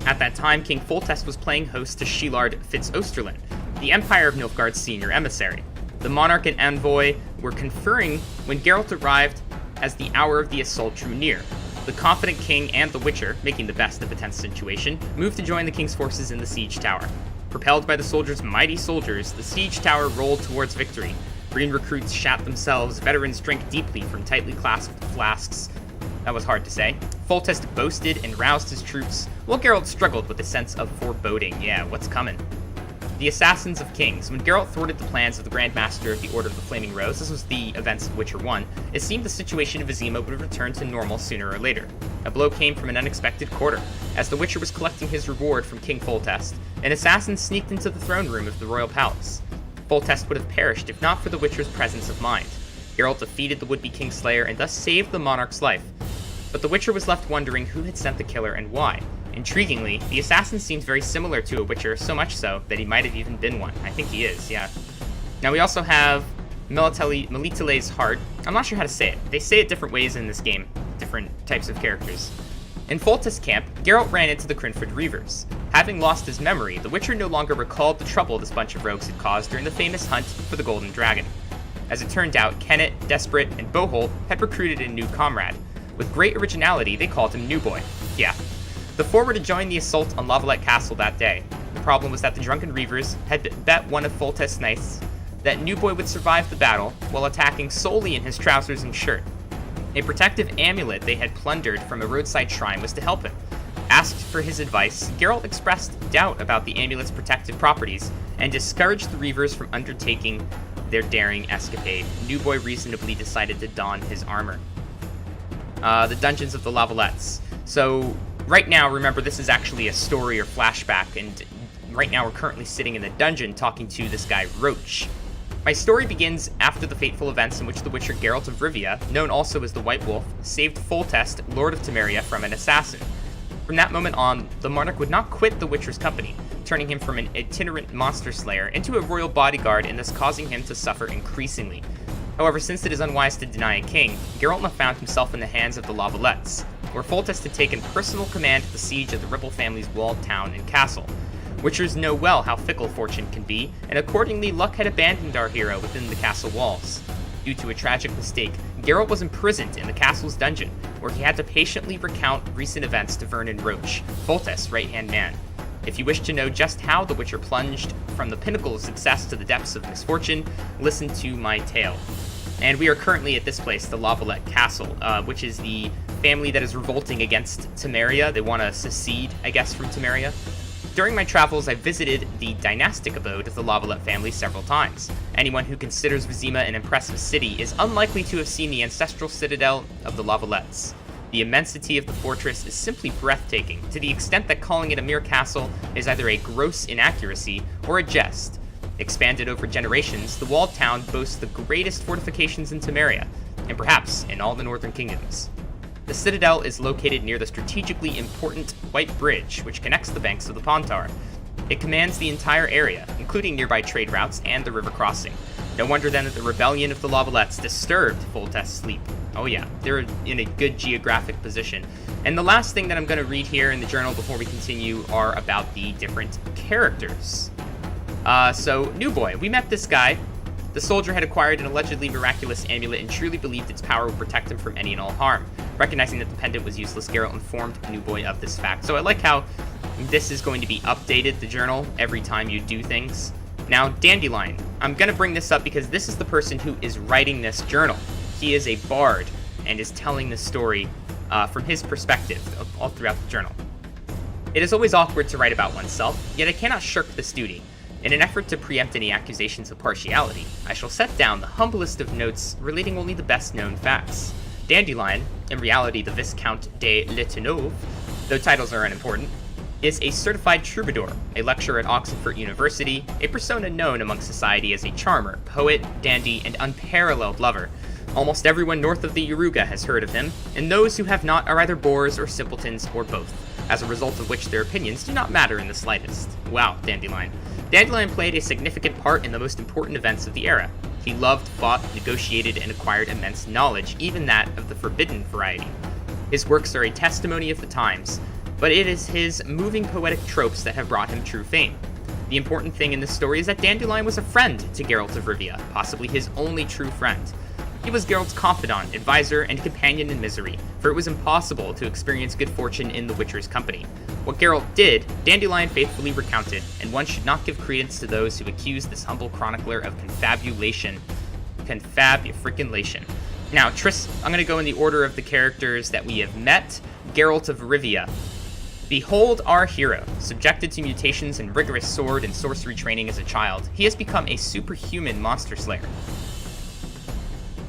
At that time, King Foltest was playing host to Sheilard Fitz-Osterlin, the Empire of Nilfgaard's senior emissary. The monarch and envoy were conferring when Geralt arrived as the hour of the assault drew near. The confident king and the Witcher, making the best of a tense situation, moved to join the king's forces in the siege tower. Propelled by the soldiers' mighty soldiers, the siege tower rolled towards victory. Green recruits shat themselves, veterans drank deeply from tightly clasped flasks. That was hard to say. Foltest boasted and roused his troops, while Geralt struggled with a sense of foreboding. Yeah, what's coming? The Assassins of Kings. When Geralt thwarted the plans of the Grand Master of the Order of the Flaming Rose, this was the events of Witcher 1, it seemed the situation of Vizima would return to normal sooner or later. A blow came from an unexpected quarter. As the Witcher was collecting his reward from King Foltest, an assassin sneaked into the throne room of the royal palace. Foltest would have perished if not for the Witcher's presence of mind. Geralt defeated the would-be Kingslayer and thus saved the monarch's life. But the Witcher was left wondering who had sent the killer and why. Intriguingly, the assassin seems very similar to a Witcher, so much so that he might have even been one. I think he is, yeah. Now we also have Melitele's Heart. I'm not sure how to say it. They say it different ways in this game, different types of characters. In Foltest's camp, Geralt ran into the Crinford Reavers. Having lost his memory, the Witcher no longer recalled the trouble this bunch of rogues had caused during the famous hunt for the Golden Dragon. As it turned out, Kennet, Desperate, and Boholt had recruited a new comrade. With great originality, they called him New Boy. Yeah. The four were to join the assault on La Valette Castle that day. The problem was that the drunken Reavers had bet one of Foltest's knights that New Boy would survive the battle while attacking solely in his trousers and shirt. A protective amulet they had plundered from a roadside shrine was to help him. Asked for his advice, Geralt expressed doubt about the amulet's protective properties and discouraged the Reavers from undertaking their daring escapade. New Boy reasonably decided to don his armor. The Dungeons of the La Valettes. So, right now, remember, this is actually a story or flashback, and right now we're currently sitting in the dungeon talking to this guy, Roach. My story begins after the fateful events in which the Witcher Geralt of Rivia, known also as the White Wolf, saved Foltest, Lord of Temeria, from an assassin. From that moment on, the monarch would not quit the Witcher's company, turning him from an itinerant monster slayer into a royal bodyguard and thus causing him to suffer increasingly. However, since it is unwise to deny a king, Geralt now found himself in the hands of the La Valettes, where Foltest had taken personal command of the siege of the Ripple family's walled town and castle. Witchers know well how fickle fortune can be, and accordingly luck had abandoned our hero within the castle walls. Due to a tragic mistake, Geralt was imprisoned in the castle's dungeon, where he had to patiently recount recent events to Vernon Roach, Foltest's right-hand man. If you wish to know just how the Witcher plunged from the pinnacle of success to the depths of misfortune, listen to my tale. And we are currently at this place, the La Valette Castle, which is the family that is revolting against Temeria. They want to secede, I guess, from Temeria. During my travels, I visited the dynastic abode of the La Valette family several times. Anyone who considers Vizima an impressive city is unlikely to have seen the ancestral citadel of the La Valettes. The immensity of the fortress is simply breathtaking, to the extent that calling it a mere castle is either a gross inaccuracy or a jest. Expanded over generations, the walled town boasts the greatest fortifications in Temeria, and perhaps in all the northern kingdoms. The citadel is located near the strategically important White Bridge, which connects the banks of the Pontar. It commands the entire area, including nearby trade routes and the river crossing. No wonder then that the rebellion of the La Valettes disturbed Foltest's sleep. Oh yeah, they're in a good geographic position. And the last thing that I'm going to read here in the journal before we continue are about the different characters. So, New Boy, we met this guy. The soldier had acquired an allegedly miraculous amulet and truly believed its power would protect him from any and all harm. Recognizing that the pendant was useless, Geralt informed New Boy of this fact. So I like how this is going to be updated, the journal, every time you do things. Now, Dandelion. I'm going to bring this up because this is the person who is writing this journal. He is a bard and is telling the story from his perspective all throughout the journal. It is always awkward to write about oneself, yet I cannot shirk this duty. In an effort to preempt any accusations of partiality, I shall set down the humblest of notes relating only the best-known facts. Dandelion, in reality the Viscount de Letenauve, though titles are unimportant, is a certified troubadour, a lecturer at Oxford University, a persona known among society as a charmer, poet, dandy, and unparalleled lover. Almost everyone north of the Yaruga has heard of him, and those who have not are either boors or simpletons or both. as a result of which their opinions do not matter in the slightest. Wow, Dandelion. Dandelion played a significant part in the most important events of the era. He loved, fought, negotiated, and acquired immense knowledge, even that of the forbidden variety. His works are a testimony of the times, but it is his moving poetic tropes that have brought him true fame. The important thing in this story is that Dandelion was a friend to Geralt of Rivia, possibly his only true friend. He was Geralt's confidant, advisor, and companion in misery, for it was impossible to experience good fortune in the Witcher's company. What Geralt did, Dandelion faithfully recounted, and one should not give credence to those who accuse this humble chronicler of confabulation. Confab-frickin-lation. Now, Triss, I'm going to go in the order of the characters that we have met. Geralt of Rivia. Behold our hero. Subjected to mutations and rigorous sword and sorcery training as a child, he has become a superhuman monster slayer.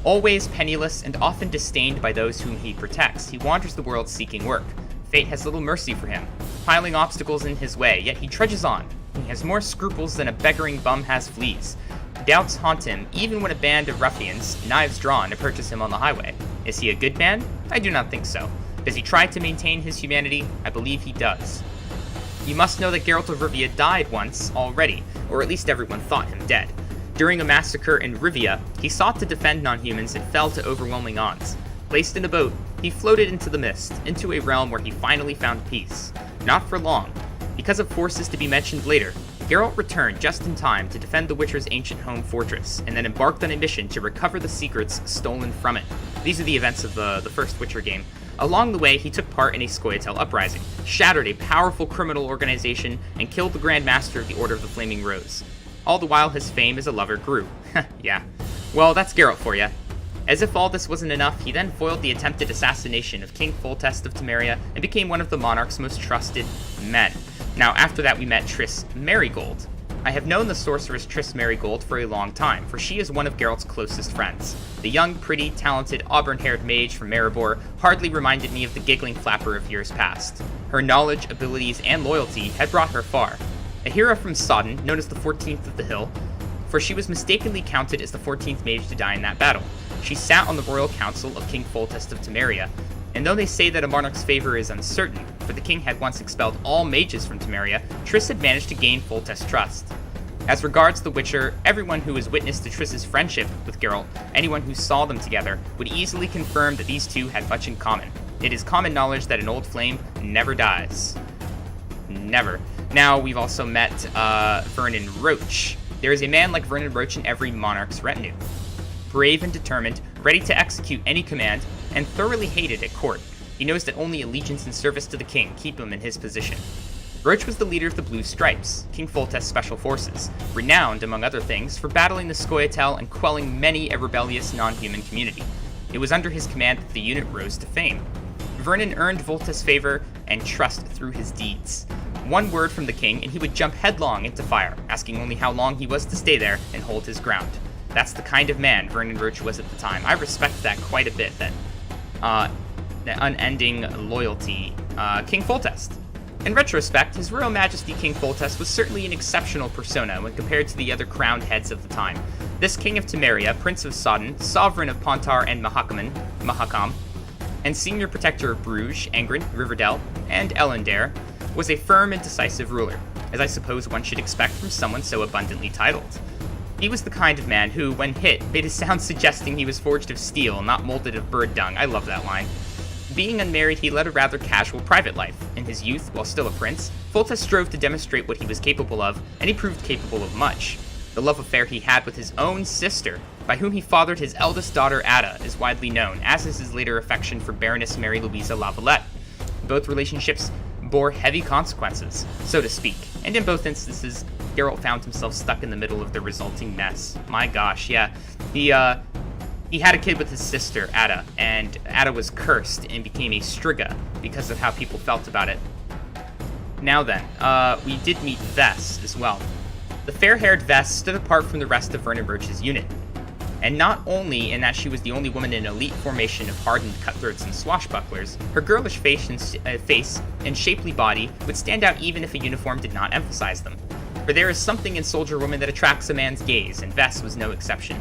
Always penniless and often disdained by those whom he protects, he wanders the world seeking work. Fate has little mercy for him, piling obstacles in his way, yet he trudges on. He has more scruples than a begging bum has fleas. Doubts haunt him, even when a band of ruffians, knives drawn, approaches him on the highway. Is he a good man? I do not think so. Does he try to maintain his humanity? I believe he does. You must know that Geralt of Rivia died once already, or at least everyone thought him dead. During a massacre in Rivia, he sought to defend non-humans and fell to overwhelming odds. Placed in a boat, he floated into the mist, into a realm where he finally found peace. Not for long. Because of forces to be mentioned later, Geralt returned just in time to defend the Witcher's ancient home fortress, and then embarked on a mission to recover the secrets stolen from it. These are the events of the first Witcher game. Along the way, he took part in a Scoia'tael uprising, shattered a powerful criminal organization, and killed the Grand Master of the Order of the Flaming Rose. All the while, his fame as a lover grew. Yeah. Well, that's Geralt for ya. As if all this wasn't enough, he then foiled the attempted assassination of King Foltest of Temeria and became one of the monarch's most trusted men. Now, after that, we met Triss Merigold. I have known the sorceress Triss Merigold for a long time, for she is one of Geralt's closest friends. The young, pretty, talented, auburn-haired mage from Maribor hardly reminded me of the giggling flapper of years past. Her knowledge, abilities, and loyalty had brought her far. A hero from Sodden, known as the 14th of the Hill, for she was mistakenly counted as the 14th mage to die in that battle. She sat on the royal council of King Foltest of Temeria, and though they say that a monarch's favor is uncertain, for the king had once expelled all mages from Temeria, Triss had managed to gain Foltest's trust. As regards the Witcher, everyone who has witnessed to Triss's friendship with Geralt, anyone who saw them together, would easily confirm that these two had much in common. It is common knowledge that an old flame never dies. Never. Now, we've also met Vernon Roach. There is a man like Vernon Roach in every monarch's retinue. Brave and determined, ready to execute any command, and thoroughly hated at court. He knows that only allegiance and service to the king keep him in his position. Roach was the leader of the Blue Stripes, King Foltest's special forces, renowned, among other things, for battling the Scoia'tael and quelling many a rebellious non-human community. It was under his command that the unit rose to fame. Vernon earned Foltest's favor and trust through his deeds. One word from the king, and he would jump headlong into fire, asking only how long he was to stay there and hold his ground. That's the kind of man Vernon Roach was at the time. I respect that quite a bit, that unending loyalty. King Foltest. In retrospect, His Royal Majesty King Foltest was certainly an exceptional persona when compared to the other crowned heads of the time. This King of Temeria, Prince of Sodden, Sovereign of Pontar and Mahakam, and Senior Protector of Bruges, Angren, Riverdale, and Elendare, was a firm and decisive ruler, as I suppose one should expect from someone so abundantly titled. He was the kind of man who, when hit, made a sound suggesting he was forged of steel, not molded of bird dung. I love that line. Being unmarried, he led a rather casual private life. In his youth, while still a prince, Foltest strove to demonstrate what he was capable of, and he proved capable of much. The love affair he had with his own sister, by whom he fathered his eldest daughter Ada, is widely known, as is his later affection for Baroness Mary Louisa Lavalette. Both relationships bore heavy consequences, so to speak, and in both instances, Geralt found himself stuck in the middle of the resulting mess. My gosh, yeah. He had a kid with his sister, Ada, and Ada was cursed and became a Striga because of how people felt about it. Now then, we did meet Vess as well. The fair-haired Vess stood apart from the rest of Vernon Roach's unit, and not only in that she was the only woman in an elite formation of hardened cutthroats and swashbucklers, her girlish face and shapely body would stand out even if a uniform did not emphasize them. For there is something in soldier woman that attracts a man's gaze, and Vess was no exception.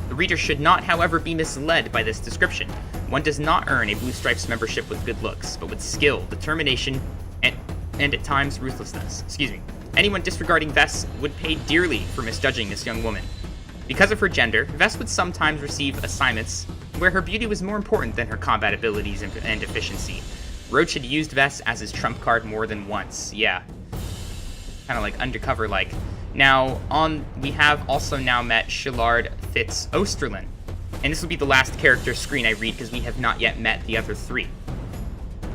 The reader should not, however, be misled by this description. One does not earn a Blue Stripes membership with good looks, but with skill, determination, and at times ruthlessness. Anyone disregarding Vess would pay dearly for misjudging this young woman. Because of her gender, Vess would sometimes receive assignments where her beauty was more important than her combat abilities and efficiency. Roach had used Vess as his trump card more than once. Yeah. Kind of like undercover-like. Now, we have also now met Shillard Fitz Osterlin. And this will be the last character screen I read because we have not yet met the other three.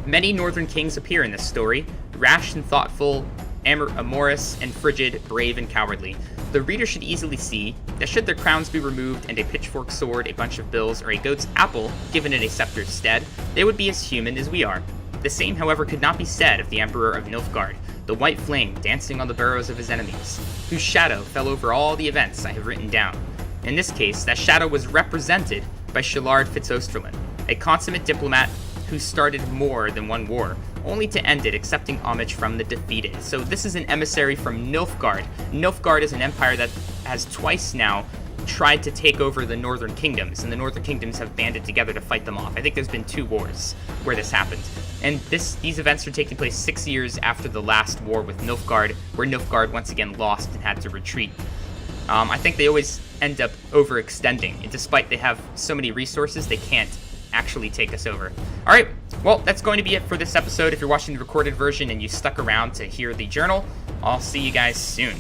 Many Northern Kings appear in this story, rash and thoughtful, amorous and frigid, brave and cowardly. The reader should easily see that should their crowns be removed and a pitchfork sword, a bunch of bills, or a goat's apple given in a scepter's stead, they would be as human as we are. The same, however, could not be said of the Emperor of Nilfgaard, the white flame dancing on the burrows of his enemies, whose shadow fell over all the events I have written down. In this case, that shadow was represented by Shillard Fitz Osterlin, a consummate diplomat who started more than one war, only to end it accepting homage from the defeated. So this is an emissary from Nilfgaard. Nilfgaard is an empire that has twice now tried to take over the Northern Kingdoms, and the Northern Kingdoms have banded together to fight them off. I think there's been 2 wars where this happened. And these events are taking place 6 years after the last war with Nilfgaard, where Nilfgaard once again lost and had to retreat. I think they always end up overextending, and despite they have so many resources, they can't actually take us over. Alright, well, that's going to be it for this episode. If you're watching the recorded version and you stuck around to hear the journal, I'll see you guys soon.